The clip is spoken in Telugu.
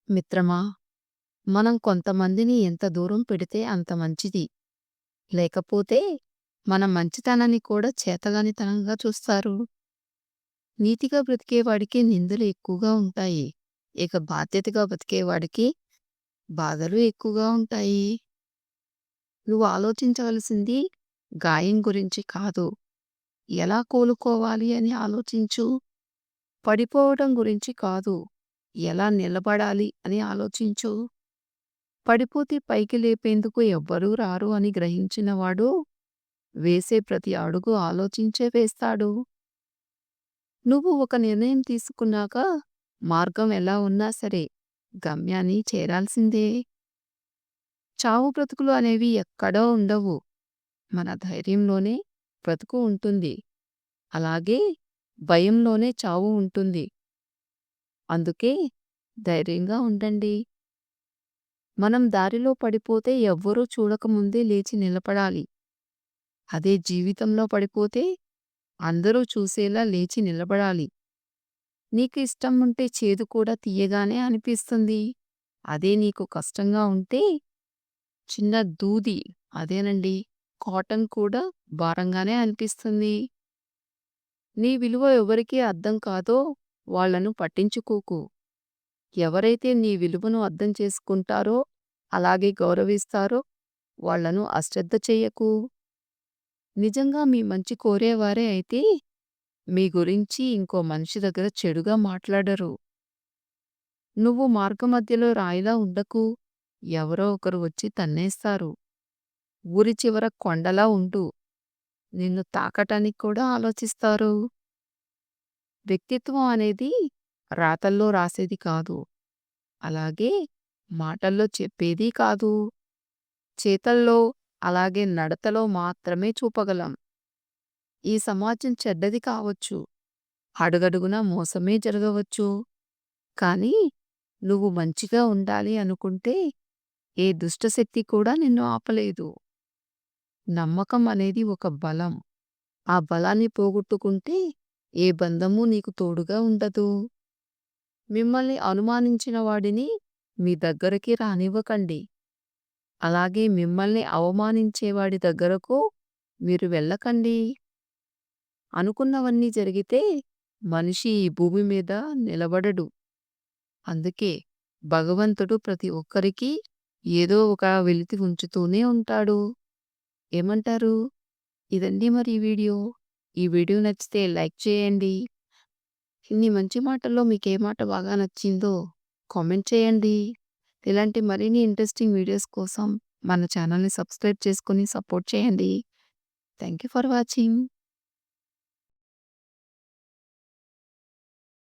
మిత్రమా, మనం కొంతమందిని ఎంత దూరం పెడితే అంత మంచిది. లేకపోతే మన మంచితనాన్ని కూడా చేతగానితనంగా చూస్తారు. నీతిగా బ్రతికేవాడికి నిందలు ఎక్కువగా ఉంటాయి. ఇక బాధ్యతగా బతికేవాడికి బాధలు ఎక్కువగా ఉంటాయి. నువ్వు ఆలోచించవలసింది గాయం గురించి కాదు. ఎలా కోలుకోవాలి అని ఆలోచించు. పడిపోవడం గురించి కాదు. ఎలా నిలబడాలి అని ఆలోచించు. పడిపోతే పైకి లేపేందుకు ఎవ్వరూ రారు అని గ్రహించినవాడు వేసే ప్రతి అడుగు ఆలోచించే వేస్తాడు. నువ్వు ఒక నిర్ణయం తీసుకున్నాక మార్గం ఎలా ఉన్నా సరే గమ్యాన్ని చేరాల్సిందే. చావు బ్రతుకులు అనేవి ఎక్కడో ఉండవు. మన ధైర్యంలోనే బ్రతుకు ఉంటుంది. అలాగే భయంలోనే చావు ఉంటుంది. అందుకే ధైర్యంగా ఉండండి. మనం దారిలో పడిపోతే ఎవ్వరూ చూడకముందే లేచి నిలబడాలి. అదే జీవితంలో పడిపోతే అందరూ చూసేలా లేచి నిలబడాలి. నీకు ఇష్టం ఉంటే చేదు కూడా తియ్యగానే అనిపిస్తుంది. అదే నీకు కష్టంగా ఉంటే చిన్న దూది, అదేనండి, కాటన్ కూడా భారంగానే అనిపిస్తుంది. నీ విలువ ఎవరికి అర్థం కాదో వాళ్ళను పట్టించుకోకు. ఎవరైతే నీ విలువను అర్థం చేసుకుంటారో, అలాగే గౌరవిస్తారో వాళ్ళను అశ్రద్ధ చెయ్యకు. నిజంగా మీ మంచి కోరేవారే అయితే మీ గురించి ఇంకో మనిషి దగ్గర చెడుగా మాట్లాడరు. నువ్వు మార్గమధ్యలో రాయిలా ఉండకు. ఎవరో ఒకరు వచ్చి తన్నేస్తారు. ఊరి చివర కొండలా ఉండు. నిన్ను తాకటానికి కూడా ఆలోచిస్తారు. వ్యక్తిత్వం అనేది రాతల్లో రాసేది కాదు. అలాగే మాటల్లో చెప్పేది కాదు. చేతల్లో అలాగే నడతలో మాత్రమే చూపగలం. ఈ సమాజం చెడ్డది కావచ్చు. అడుగడుగునా మోసమే జరగవచ్చు. కానీ నువ్వు మంచిగా ఉండాలి అనుకుంటే ఏ దుష్టశక్తి కూడా నిన్ను ఆపలేదు. నమ్మకం అనేది ఒక బలం. ఆ బలాన్ని పోగొట్టుకుంటే ఏ బంధమూ నీకు తోడుగా ఉండదు. మిమ్మల్ని అనుమానించిన వాడిని మీ దగ్గరికి రానివ్వకండి. అలాగే మిమ్మల్ని అవమానించేవాడి దగ్గరకు మీరు వెళ్ళకండి. అనుకున్నవన్నీ జరిగితే మనిషి ఈ భూమి మీద నిలబడడు. అందుకే భగవంతుడు ప్రతి ఒక్కరికి ఏదో ఒక వెలితి ఉంచుతూనే ఉంటాడు. ఏమంటారు? ఇదండి మరి ఈ వీడియో. ఈ వీడియో నచ్చితే లైక్ చేయండి. ఇన్ని మంచి మాటల్లో మీకే మాట బాగా నచ్చిందో కామెంట్ చేయండి. ఇలాంటి మరిన్ని ఇంట్రెస్టింగ్ వీడియోస్ కోసం మన ఛానల్‌ని సబ్స్క్రైబ్ చేసుకొని సపోర్ట్ చేయండి. Thank you for watching.